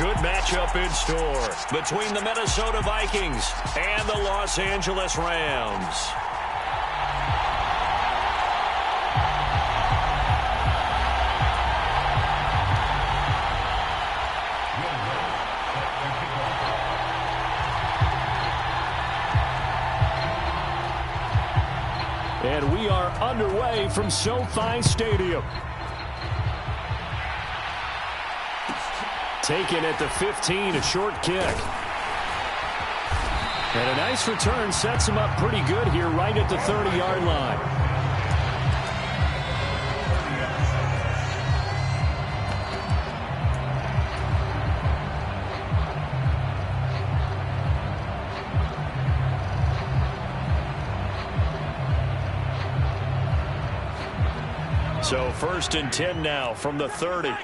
good matchup in store between the Minnesota Vikings and the Los Angeles Rams. And we are underway from SoFi Stadium. Taken at the 15, a short kick. And a nice return sets him up pretty good here right at the 30-yard line. So 1st and 10 now from the 30.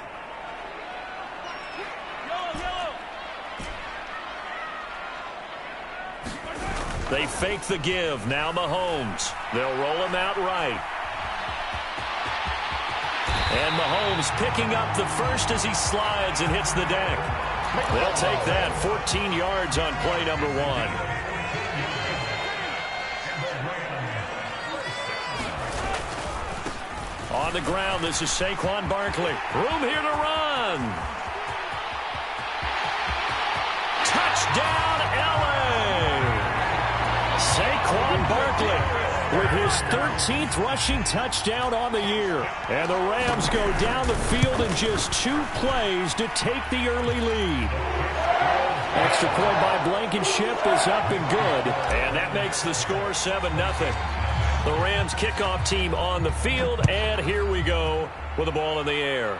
They fake the give. Now Mahomes. They'll roll him out right. And Mahomes picking up the first as he slides and hits the deck. They'll take that. 14 yards on play number 1. On the ground, this is Saquon Barkley. Room here to run. Touchdown, LA! Saquon Barkley with his 13th rushing touchdown on the year. And the Rams go down the field in just 2 plays to take the early lead. Extra point by Blankenship is up and good. And that makes the score 7-0. The Rams kickoff team on the field, and here we go with the ball in the air.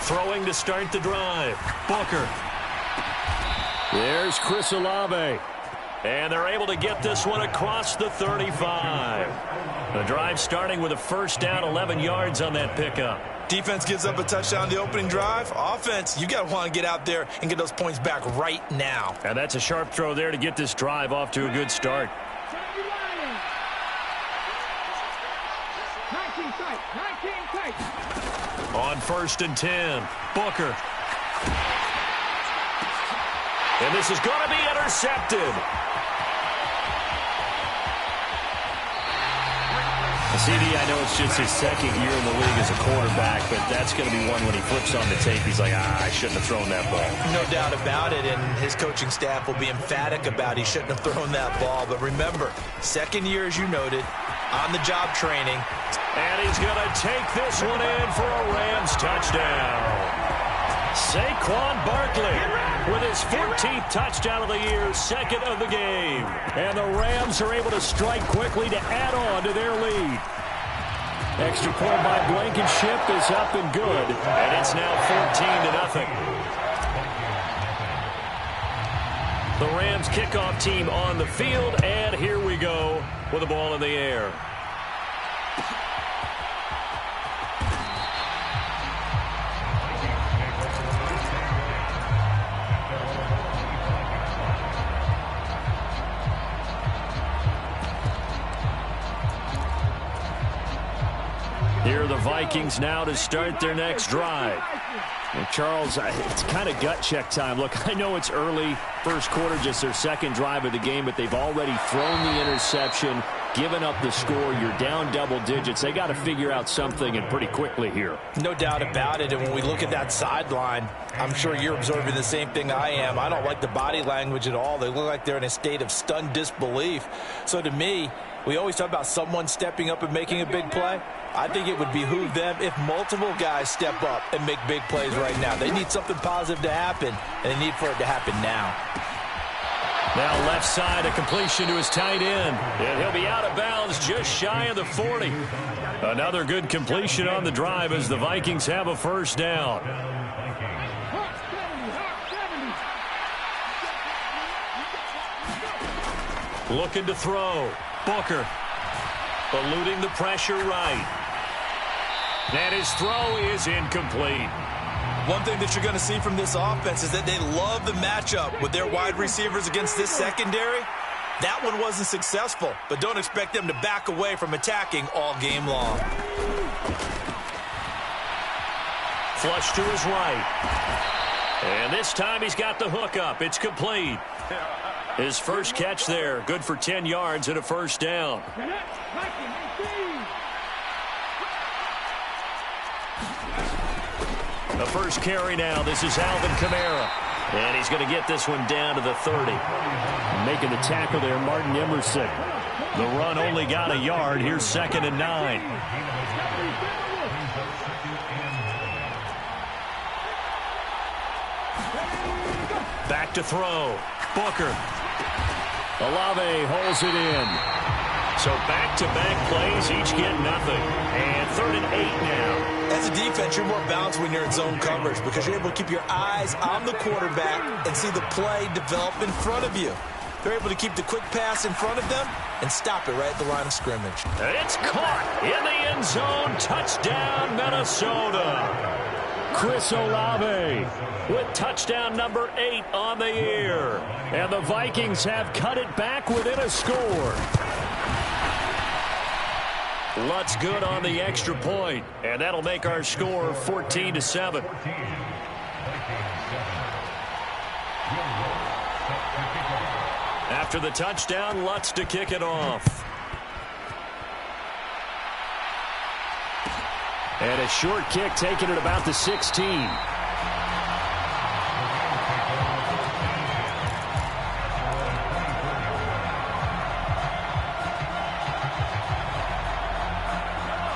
Throwing to start the drive. Booker. There's Chris Olave. And they're able to get this one across the 35. The drive starting with a first down, 11 yards on that pickup. Defense gives up a touchdown on the opening drive. Offense, you got to want to get out there and get those points back right now. And that's a sharp throw there to get this drive off to a good start. On 1st and 10, Booker. And this is going to be intercepted. CD, I know it's just his 2nd year in the league as a quarterback, but that's going to be one when he flips on the tape. He's like, I shouldn't have thrown that ball. No doubt about it, and his coaching staff will be emphatic about he shouldn't have thrown that ball. But remember, 2nd year, as you noted, on-the-job training. And he's going to take this one in for a Rams touchdown. Saquon Barkley with his 14th touchdown of the year, 2nd of the game. And the Rams are able to strike quickly to add on to their lead. Extra point by Blankenship is up and good. And it's now 14-0. The Rams kickoff team on the field, and here we go with the ball in the air. Here are the Vikings now to start their next drive. And Charles, it's kind of gut check time. Look, I know it's early, first quarter, just their 2nd drive of the game, but they've already thrown the interception, given up the score. You're down double digits. They got to figure out something, and pretty quickly here. No doubt about it. And when we look at that sideline, I'm sure you're observing the same thing I am. I don't like the body language at all. They look like they're in a state of stunned disbelief. So to me, we always talk about someone stepping up and making a big play. I think it would behoove them if multiple guys step up and make big plays right now. They need something positive to happen, and they need for it to happen now. Now left side, a completion to his tight end. And he'll be out of bounds just shy of the 40. Another good completion on the drive as the Vikings have a first down. Looking to throw. Booker. Eluding the pressure right. And his throw is incomplete. One thing that you're going to see from this offense is that they love the matchup with their wide receivers against this secondary. That one wasn't successful, but don't expect them to back away from attacking all game long. Flush to his right. And this time he's got the hook up. It's complete. His first catch there, good for 10 yards and a first down. The first carry now. This is Alvin Kamara. And he's going to get this one down to the 30. Making the tackle there, Martin Emerson. The run only got a yard. Here's 2nd and 9. Back to throw. Booker. Olave holds it in. So back-to-back plays, each get nothing. And 3rd and 8 now. As a defense, you're more balanced when you're in zone coverage because you're able to keep your eyes on the quarterback and see the play develop in front of you. They're able to keep the quick pass in front of them and stop it right at the line of scrimmage. It's caught in the end zone. Touchdown, Minnesota. Chris Olave with touchdown number 8 on the year. And the Vikings have cut it back within a score. Lutz good on the extra point, and that'll make our score 14-7. After the touchdown, Lutz to kick it off. And a short kick taken at about the 16.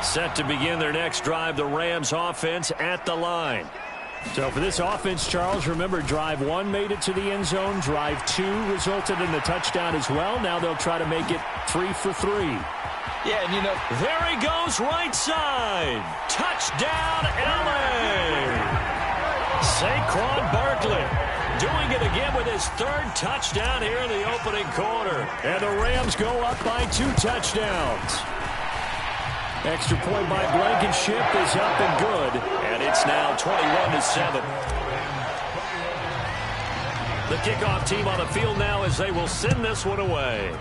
Set to begin their next drive, the Rams offense at the line. So for this offense, Charles, remember drive 1 made it to the end zone. Drive 2 resulted in the touchdown as well. Now they'll try to make it 3 for 3. Yeah, and you know, there he goes right side. Touchdown, LA. Saquon Barkley doing it again with his 3rd touchdown here in the opening quarter. And the Rams go up by 2 touchdowns. Extra point by Blankenship is up and good, and it's now 21-7. The kickoff team on the field now as they will send this one away.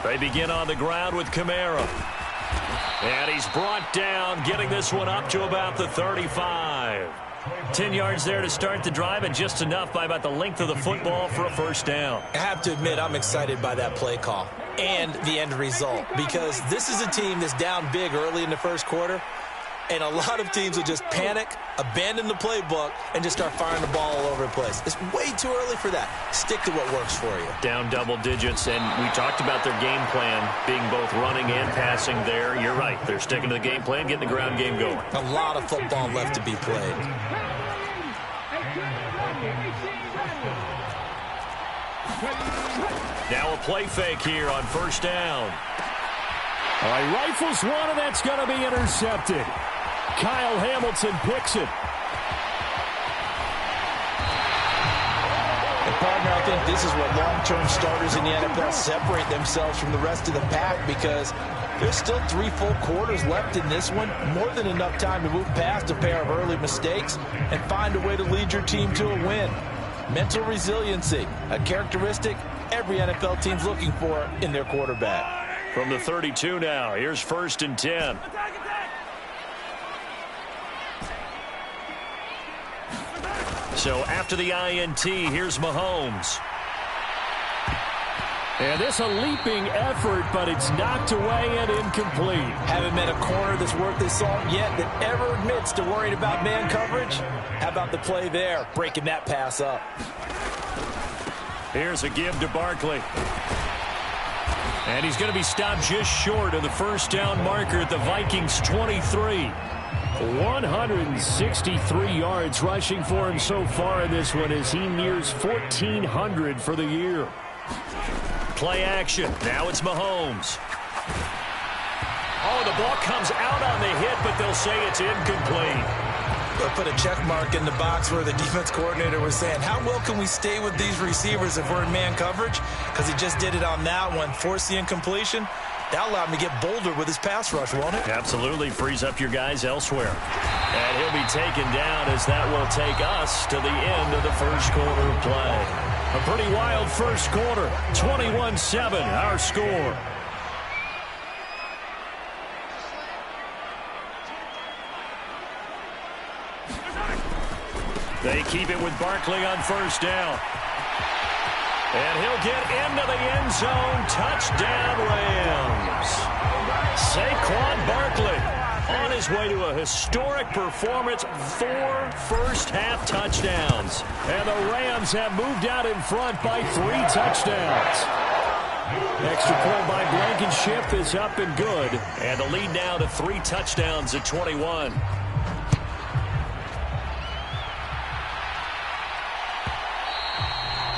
They begin on the ground with Kamara. And he's brought down, getting this one up to about the 35. 10 yards there to start the drive, and just enough by about the length of the football for a first down. I have to admit, I'm excited by that play call and the end result because this is a team that's down big early in the first quarter, and a lot of teams will just panic, abandon the playbook, and just start firing the ball all over the place. It's way too early for that. Stick to what works for you. Down double digits, and we talked about their game plan being both running and passing there. You're right. They're sticking to the game plan, getting the ground game going. A lot of football left to be played. Now a play fake here on first down. All right, rifles one, and that's going to be intercepted. Kyle Hamilton picks it. And partner, I think this is what long-term starters in the NFL separate themselves from the rest of the pack because there's still 3 full quarters left in this one. More than enough time to move past a pair of early mistakes and find a way to lead your team to a win. Mental resiliency, a characteristic every NFL team's looking for in their quarterback. From the 32 now, here's 1st and 10. So after the INT, here's Mahomes. And this a leaping effort, but it's knocked away and incomplete. Haven't met a corner that's worth his salt yet that ever admits to worrying about man coverage. How about the play there, breaking that pass up? Here's a give to Barkley. And he's going to be stopped just short of the first down marker at the Vikings 23. 163 yards rushing for him so far in this one as he nears 1,400 for the year. Play action. Now it's Mahomes. Oh, the ball comes out on the hit, but they'll say it's incomplete. They'll put a check mark in the box where the defense coordinator was saying, how well can we stay with these receivers if we're in man coverage? Because he just did it on that one. Force the incompletion. That allowed him to get bolder with his pass rush, won't it? Absolutely. Frees up your guys elsewhere. And he'll be taken down as that will take us to the end of the first quarter of play. A pretty wild first quarter. 21-7, our score. They keep it with Barkley on first down. And he'll get into the end zone. Touchdown, Rams. Saquon Barkley on his way to a historic performance. 4 first-half touchdowns. And the Rams have moved out in front by 3 touchdowns. Extra point by Blankenship is up and good. And the lead now to 3 touchdowns at 21.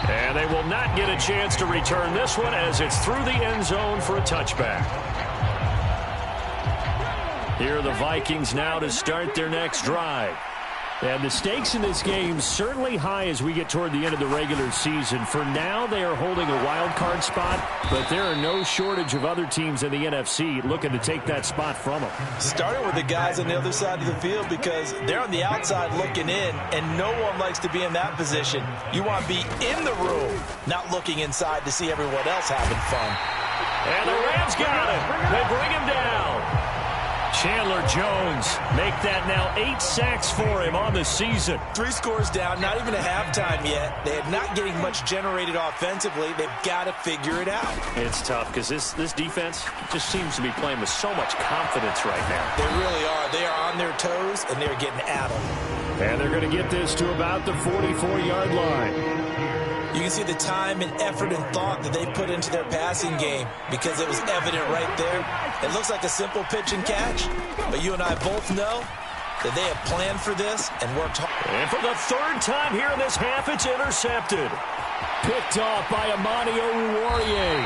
And they will not get a chance to return this one as it's through the end zone for a touchback. Here are the Vikings now to start their next drive. And the stakes in this game certainly high as we get toward the end of the regular season. For now, they are holding a wild card spot, but there are no shortage of other teams in the NFC looking to take that spot from them. Starting with the guys on the other side of the field because they're on the outside looking in, and no one likes to be in that position. You want to be in the room, not looking inside to see everyone else having fun. And the Rams got it. They bring him down. Chandler Jones make that now 8 sacks for him on the season. 3 scores down, not even a halftime yet. They're not getting much generated offensively. They've got to figure it out. It's tough because this defense just seems to be playing with so much confidence right now. They really are. They are on their toes, and they're getting at them. And they're going to get this to about the 44-yard line. You can see the time and effort and thought that they put into their passing game because it was evident right there. It looks like a simple pitch and catch, but you and I both know that they have planned for this and worked hard. And for the 3rd time here in this half, it's intercepted. Picked off by Amani Oruwariye.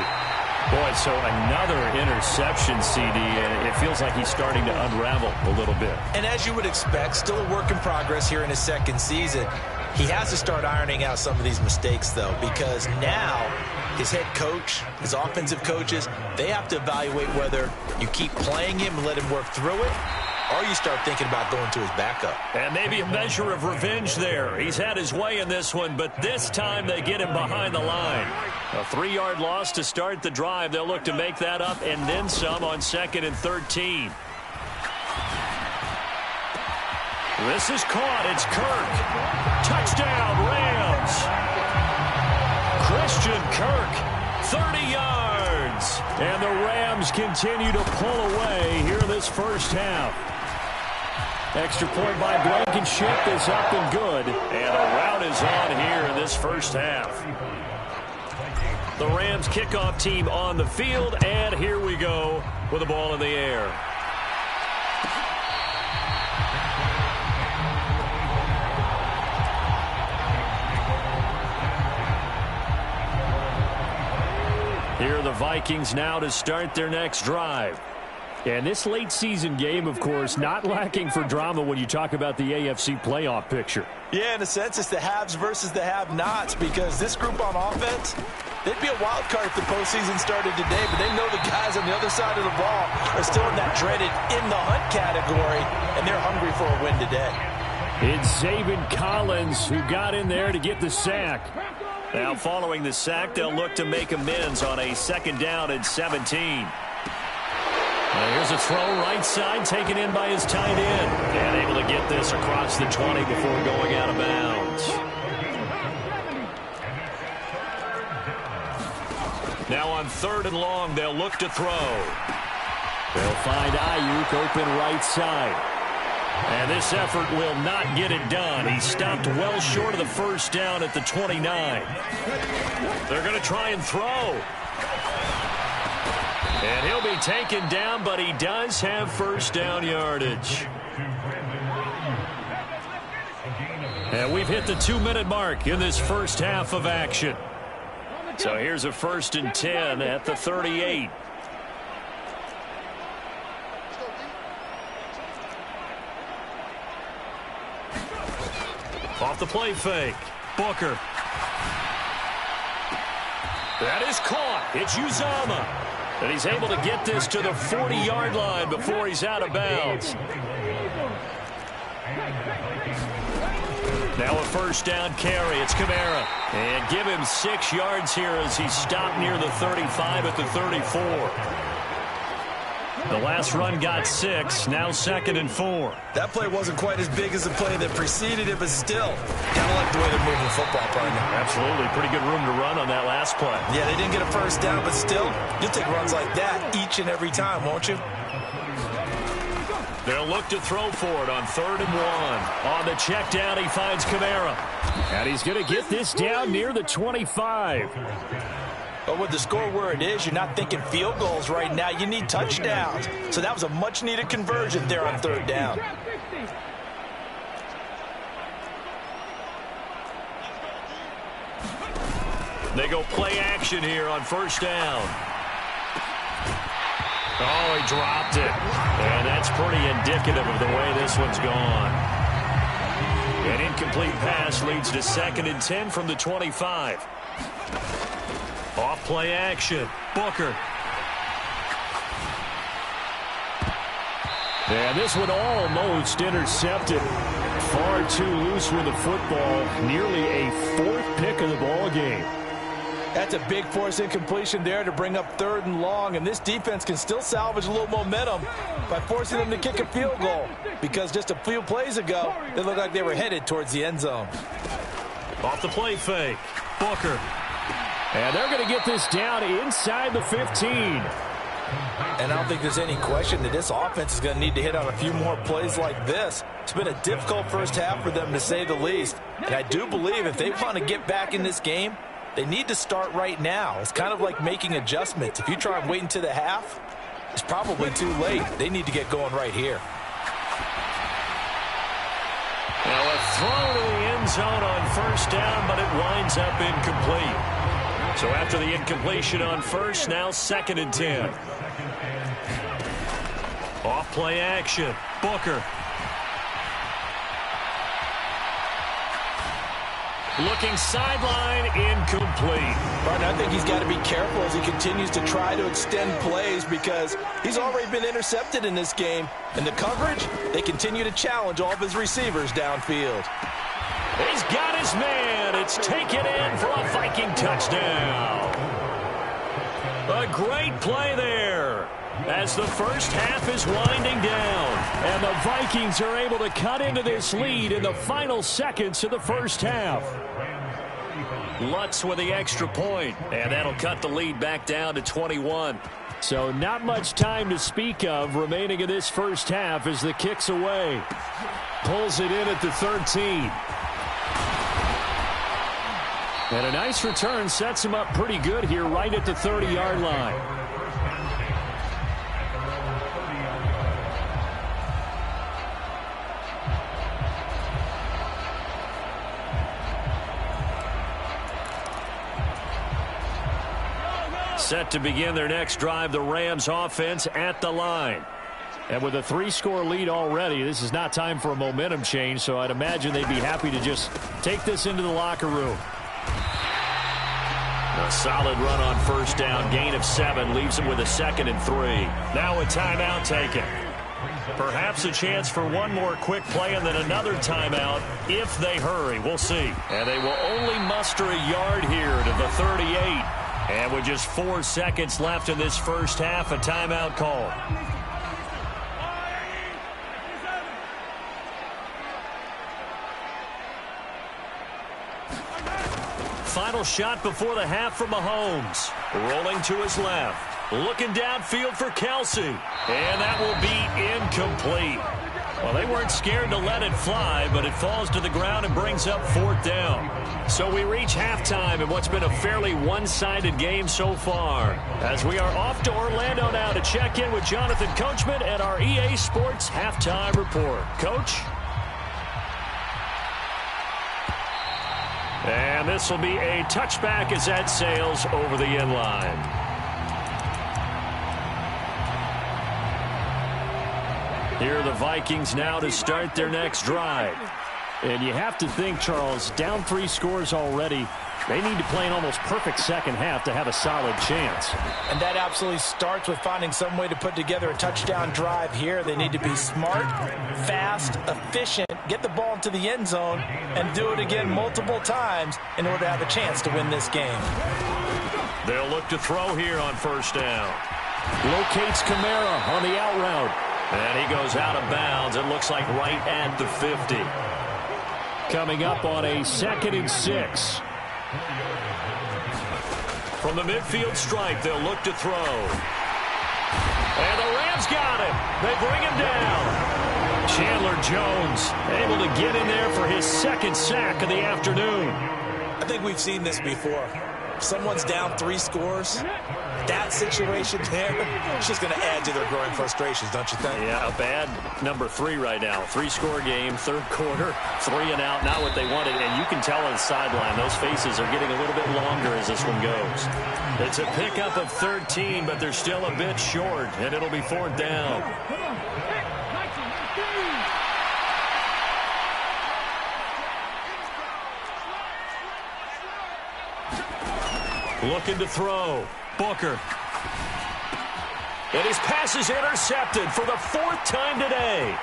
Boy, so another interception, CD, and it feels like he's starting to unravel a little bit. And as you would expect, still a work in progress here in his 2nd season. He has to start ironing out some of these mistakes, though, because now his head coach, his offensive coaches, they have to evaluate whether you keep playing him and let him work through it, or you start thinking about going to his backup. And maybe a measure of revenge there. He's had his way in this one, but this time they get him behind the line. A 3-yard loss to start the drive. They'll look to make that up and then some on 2nd and 13. This is caught. It's Kirk. Touchdown, Rams. Christian Kirk, 30 yards. And the Rams continue to pull away here in this first half. Extra point by Blankenship is up and good. And a rout is on here in this first half. The Rams kickoff team on the field. And here we go with the ball in the air. Here are the Vikings now to start their next drive. And this late season game, of course, not lacking for drama when you talk about the AFC playoff picture. Yeah, in a sense, it's the haves versus the have-nots because this group on offense, they'd be a wild card if the postseason started today, but they know the guys on the other side of the ball are still in that dreaded in-the-hunt category, and they're hungry for a win today. It's Zaven Collins who got in there to get the sack. Now, following the sack, they'll look to make amends on a 2nd down and 17. Here's a throw right side taken in by his tight end. And able to get this across the 20 before going out of bounds. Now on 3rd and long, they'll look to throw. They'll find Ayuk open right side. And this effort will not get it done. He stopped well short of the first down at the 29. They're going to try and throw. And he'll be taken down, but he does have first down yardage. And we've hit the 2-minute mark in this first half of action. So here's a 1st and 10 at the 38. Off the play fake. Booker. That is caught. It's Uzama. And he's able to get this to the 40-yard line before he's out of bounds. Now a first down carry. It's Kamara. And give him 6 yards here as he stopped near the 35 at the 34. The last run got 6. Now 2nd and 4. That play wasn't quite as big as the play that preceded it, but still, kind of like the way they're moving the football, partner. Absolutely. Pretty good room to run on that last play. Yeah, they didn't get a first down, but still, you'll take runs like that each and every time, won't you? They'll look to throw for it on 3rd and 1. On the check down, he finds Kamara. And he's going to get this down near the 25. But with the score where it is, you're not thinking field goals right now. You need touchdowns. So that was a much-needed conversion there on 3rd down. They go play action here on 1st down. Oh, he dropped it. And that's pretty indicative of the way this one's gone. An incomplete pass leads to 2nd and 10 from the 25. Off play action. Booker. And this one almost intercepted. Far too loose with the football. Nearly a 4th pick of the ball game. That's a big force incompletion there to bring up 3rd and long. And this defense can still salvage a little momentum by forcing them to kick a field goal. Because just a few plays ago, they looked like they were headed towards the end zone. Off the play fake. Booker. And they're going to get this down inside the 15. And I don't think there's any question that this offense is going to need to hit on a few more plays like this. It's been a difficult first half for them, to say the least. And I do believe if they want to get back in this game, they need to start right now. It's kind of like making adjustments. If you try and wait until the half, it's probably too late. They need to get going right here. Now a throw to the end zone on 1st down, but it winds up incomplete. So after the incompletion on 1st, now 2nd and 10. Off play action. Booker. Looking sideline, incomplete. Martin, I think he's got to be careful as he continues to try to extend plays because he's already been intercepted in this game. And the coverage, they continue to challenge all of his receivers downfield. He's got his man. It's taken in for a Viking touchdown. A great play there as the first half is winding down. And the Vikings are able to cut into this lead in the final seconds of the first half. Lutz with the extra point, and that'll cut the lead back down to 21. So not much time to speak of remaining in this first half as the kick's away. Pulls it in at the 13. And a nice return sets him up pretty good here right at the 30-yard line. Set to begin their next drive, the Rams offense at the line. And with a 3-score lead already, this is not time for a momentum change, so I'd imagine they'd be happy to just take this into the locker room. A solid run on 1st down, gain of 7, leaves them with a 2nd and 3. Now a timeout taken. Perhaps a chance for one more quick play and then another timeout if they hurry. We'll see. And they will only muster a yard here to the 38. And with just 4 seconds left in this first half, a timeout call. Final final shot before the half from Mahomes. Rolling to his left. Looking downfield for Kelsey. And that will be incomplete. Well, they weren't scared to let it fly, but it falls to the ground and brings up 4th down. So we reach halftime in what's been a fairly one-sided game so far. As we are off to Orlando now to check in with Jonathan Coachman at our EA Sports Halftime Report. Coach? And this will be a touchback as that sails over the end line. Here are the Vikings now to start their next drive. And you have to think, Charles, down 3 scores already. They need to play an almost perfect second half to have a solid chance. And that absolutely starts with finding some way to put together a touchdown drive here. They need to be smart, fast, efficient, get the ball into the end zone, and do it again multiple times in order to have a chance to win this game. They'll look to throw here on 1st down. Locates Kamara on the out route. And he goes out of bounds. It looks like right at the 50. Coming up on a 2nd and 6. From the midfield stripe, they'll look to throw. And the Rams got him. They bring him down. Chandler Jones able to get in there for his 2nd sack of the afternoon. I think we've seen this before. If someone's down 3 scores, that situation there, it's just going to add to their growing frustrations, don't you think? Yeah, a bad number 3 right now. 3-score game, 3rd quarter, 3 and out, not what they wanted. And you can tell on the sideline, those faces are getting a little bit longer as this one goes. It's a pickup of 13, but they're still a bit short, and it'll be 4th down. Looking to throw. Booker. And his pass is intercepted for the 4th time today.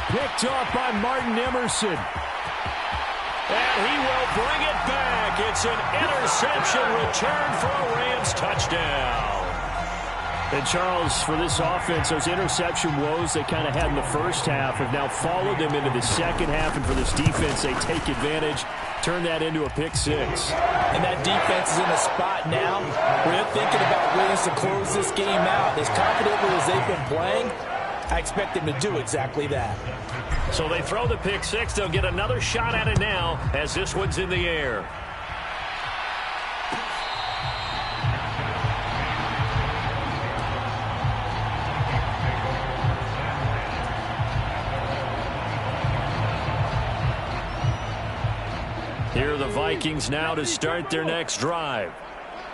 Picked off by Martin Emerson. And he will bring it back. It's an interception return for a Rams touchdown. And Charles, for this offense, those interception woes they kind of had in the first half have now followed them into the second half. And for this defense, they take advantage, turn that into a pick 6. And that defense is in a spot now where they're thinking about ways to close this game out. As confidently as they've been playing, I expect them to do exactly that. So they throw the pick 6. They'll get another shot at it now as this one's in the air. Here are the Vikings now to start their next drive.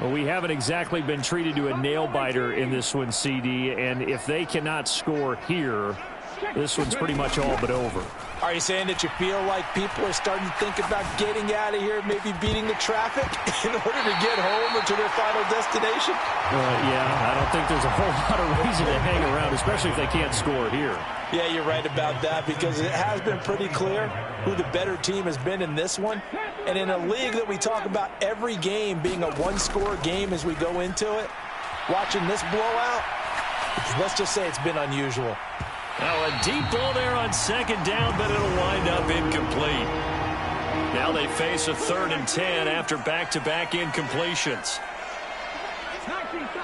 Well, we haven't exactly been treated to a nail-biter in this one, CD, and if they cannot score here, this one's pretty much all but over. Are you saying that you feel like people are starting to think about getting out of here, maybe beating the traffic in order to get home or to their final destination? Yeah, I don't think there's a whole lot of reason to hang around, especially if they can't score here. Yeah, you're right about that because it has been pretty clear who the better team has been in this one. And in a league that we talk about every game being a one-score game as we go into it, watching this blowout, let's just say it's been unusual. Now a deep ball there on 2nd down, but it'll wind up incomplete. Now they face a 3rd and 10 after back-to-back incompletions. 19 takes.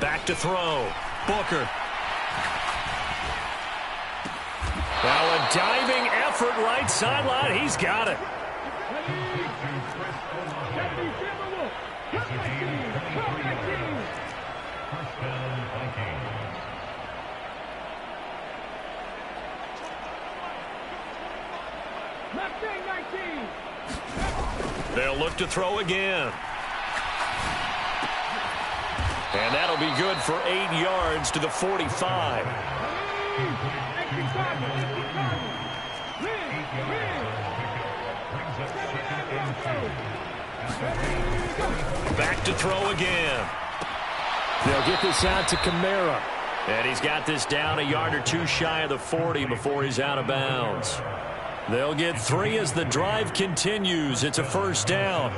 Back to throw. Booker. Now a diving effort right sideline. He's got it. They'll look to throw again. And that'll be good for 8 yards to the 45. Back to throw again. They'll get this out to Kamara. And he's got this down a yard or two shy of the 40 before he's out of bounds. They'll get 3 as the drive continues. It's a first down.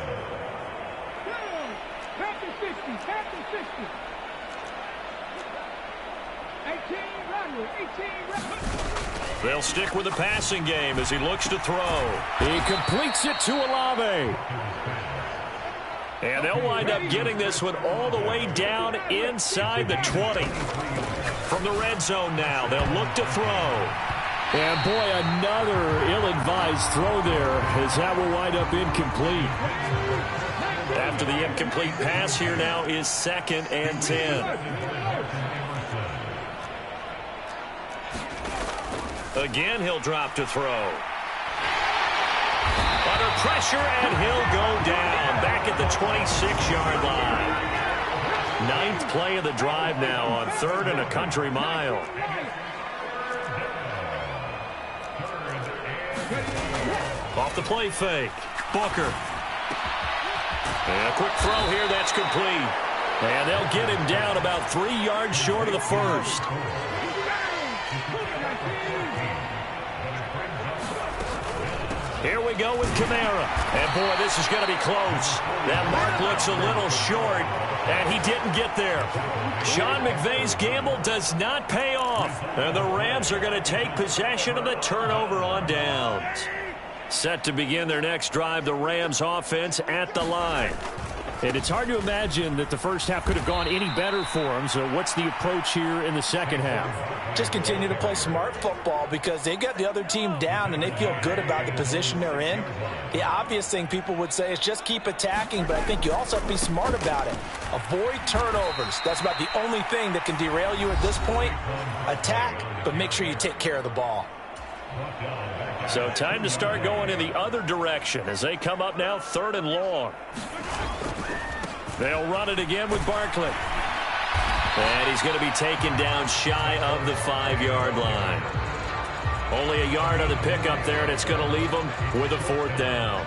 They'll stick with the passing game as he looks to throw. He completes it to Olave. And they'll wind up getting this one all the way down inside the 20. From the red zone now, they'll look to throw. And, boy, another ill-advised throw there as that will wind up incomplete. After the incomplete pass, here now is 2nd and 10. Again, he'll drop to throw. Under pressure, and he'll go down. Back at the 26-yard line. 9th play of the drive now on 3rd and a country mile. Off the play fake. Booker. And a quick throw here, that's complete. And they'll get him down about 3 yards short of the first. Here we go with Kamara. And, boy, this is going to be close. That mark looks a little short, and he didn't get there. Sean McVay's gamble does not pay off. And the Rams are going to take possession of the turnover on downs. Set to begin their next drive, the Rams offense at the line. And it's hard to imagine that the first half could have gone any better for them. So what's the approach here in the second half? Just continue to play smart football because they got the other team down and they feel good about the position they're in. The obvious thing people would say is just keep attacking, but I think you also have to be smart about it. Avoid turnovers. That's about the only thing that can derail you at this point. Attack, but make sure you take care of the ball. So time to start going in the other direction as they come up now 3rd and long. They'll run it again with Barkley. And he's going to be taken down shy of the 5-yard line. Only a yard on the pickup there, and it's going to leave him with a 4th down.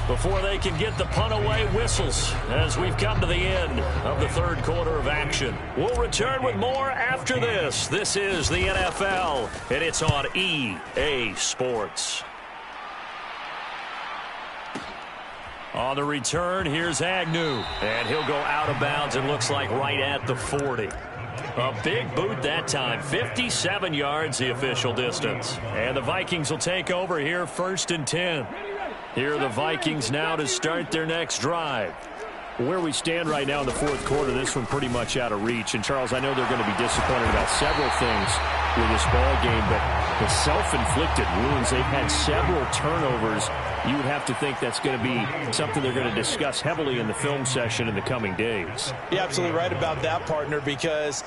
Before they can get the punt away, whistles as we've come to the end of the 3rd quarter of action. We'll return with more after this. This is the NFL, and it's on EA Sports. On the return, here's Agnew. And he'll go out of bounds, it looks like right at the 40. A big boot that time. 57 yards, the official distance. And the Vikings will take over here 1st and 10. Here are the Vikings now to start their next drive. Where we stand right now in the 4th quarter, this one pretty much out of reach. And, Charles, I know they're going to be disappointed about several things with this ball game, but the self-inflicted wounds, they've had several turnovers. You would have to think that's going to be something they're going to discuss heavily in the film session in the coming days. You're absolutely right about that, partner, because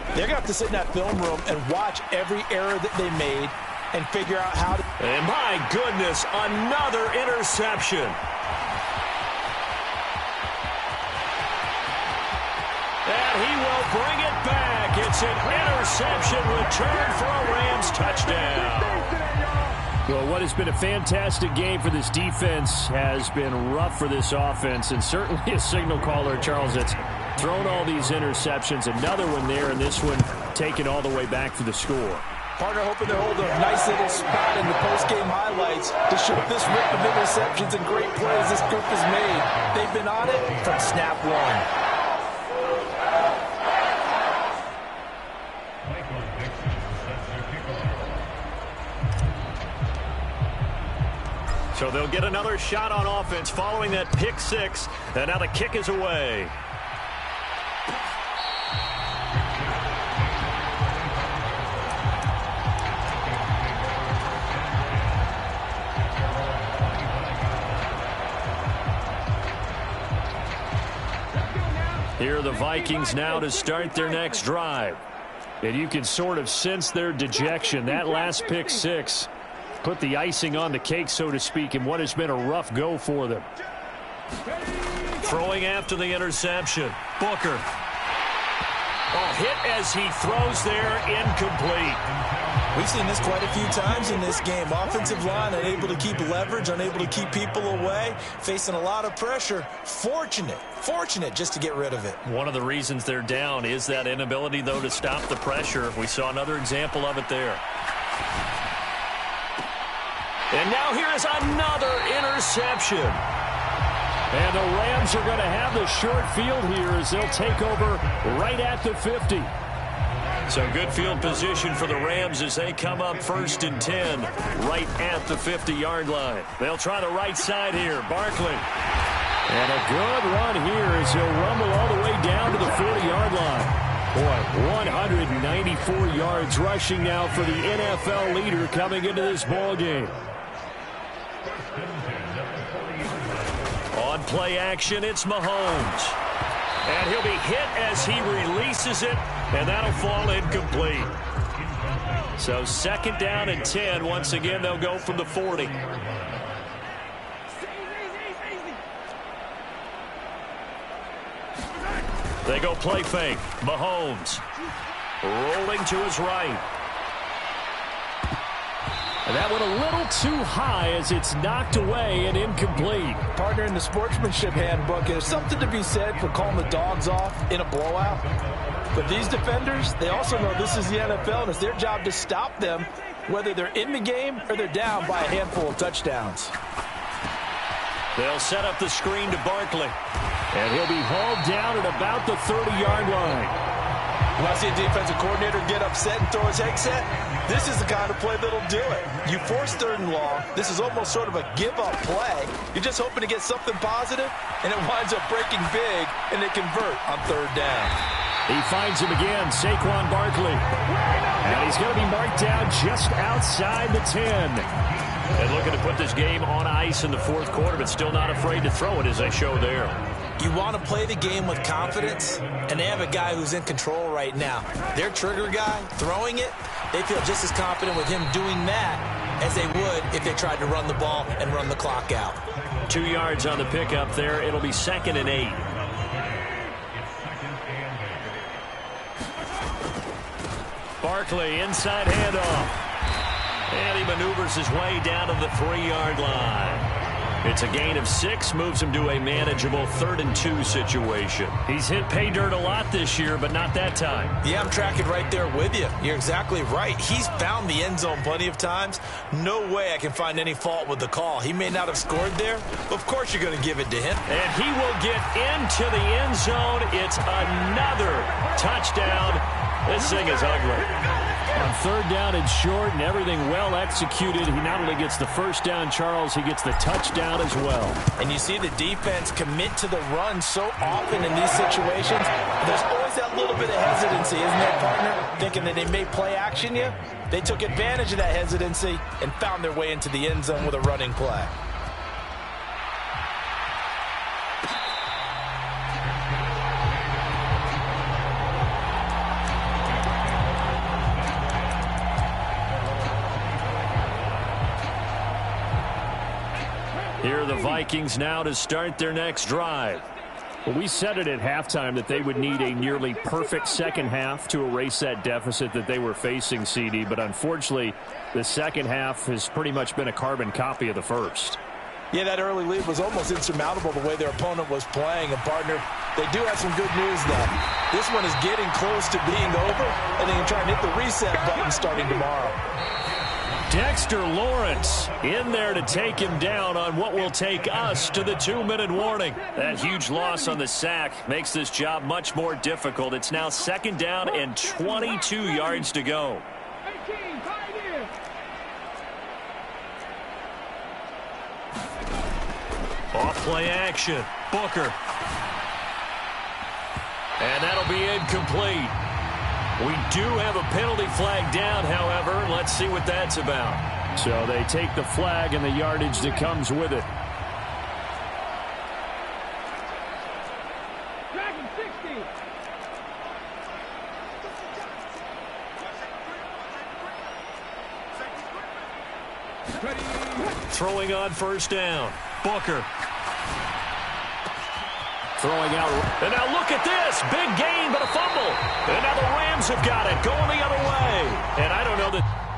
they're going to have to sit in that film room and watch every error that they made and figure out how to... And my goodness, another interception. And he will bring it back. It's an interception return for a Rams touchdown. Well, what has been a fantastic game for this defense has been rough for this offense, and certainly a signal caller, Charles, that's thrown all these interceptions. Another one there, and this one taken all the way back for the score. Partner hoping to hold a nice little spot in the post-game highlights to show this rip of interceptions and great plays this group has made. They've been on it from snap one. So they'll get another shot on offense following that pick 6, and now the kick is away. Here are the Vikings now to start their next drive. And you can sort of sense their dejection. That last pick 6 put the icing on the cake, so to speak, in what has been a rough go for them. Throwing after the interception. Booker. Oh, hit as he throws there, incomplete. We've seen this quite a few times in this game. Offensive line unable to keep leverage, unable to keep people away, facing a lot of pressure. Fortunate just to get rid of it. One of the reasons they're down is that inability, though, to stop the pressure. We saw another example of it there. And now here is another interception. And the Rams are going to have the short field here as they'll take over right at the 50. So good field position for the Rams as they come up 1st and 10 right at the 50-yard line. They'll try the right side here. Barkley. And a good run here as he'll rumble all the way down to the 40-yard line. Boy, 194 yards rushing now for the NFL leader coming into this ball game. On play action, it's Mahomes. And he'll be hit as he releases it, and that'll fall incomplete. So 2nd down and 10. Once again, they'll go from the 40. They go play fake. Mahomes rolling to his right. And that went a little too high as it's knocked away and incomplete. Partner, in the sportsmanship handbook, there's something to be said for calling the dogs off in a blowout. But these defenders, they also know this is the NFL, and it's their job to stop them, whether they're in the game or they're down by a handful of touchdowns. They'll set up the screen to Barkley. And he'll be hauled down at about the 30-yard line. When I see a defensive coordinator get upset and throw his headset, this is the kind of play that'll do it. You force 3rd and long. This is almost sort of a give-up play. You're just hoping to get something positive, and it winds up breaking big, and they convert on 3rd down. He finds him again, Saquon Barkley. And he's going to be marked down just outside the 10. And looking to put this game on ice in the 4th quarter, but still not afraid to throw it as they show there. You want to play the game with confidence, and they have a guy who's in control right now. Their trigger guy, throwing it, they feel just as confident with him doing that as they would if they tried to run the ball and run the clock out. 2 yards on the pickup there. It'll be 2nd and 8. Barkley, inside handoff. And he maneuvers his way down to the 3-yard line. It's a gain of 6, moves him to a manageable 3rd and 2 situation. He's hit pay dirt a lot this year, but not that time. Yeah, I'm tracking right there with you. You're exactly right. He's found the end zone plenty of times. No way I can find any fault with the call. He may not have scored there, but of course you're going to give it to him. And he will get into the end zone. It's another touchdown. This thing is ugly. On 3rd down and short and everything well executed, he not only gets the 1st down, Charles, he gets the touchdown as well. And you see the defense commit to the run so often in these situations. There's always that little bit of hesitancy, isn't there, partner? Thinking that they may play action you. They took advantage of that hesitancy and found their way into the end zone with a running play. Here are the Vikings now to start their next drive. Well, we said it at halftime that they would need a nearly perfect second half to erase that deficit that they were facing, CD. But unfortunately, the second half has pretty much been a carbon copy of the first. Yeah, that early lead was almost insurmountable the way their opponent was playing. And, partner, they do have some good news, though. This one is getting close to being over, and they can try and hit the reset button starting tomorrow. Dexter Lawrence in there to take him down on what will take us to the 2-minute warning. That huge loss on the sack makes this job much more difficult. It's now 2nd down and 22 yards to go. Off play action. Booker. And that'll be incomplete. We do have a penalty flag down, however. Let's see what that's about. So they take the flag and the yardage that comes with it. Throwing on 1st down. Booker. Throwing out. And now look at this. Big gain, but a fumble. And now the Rams have got it. Going the other way. And I don't know that.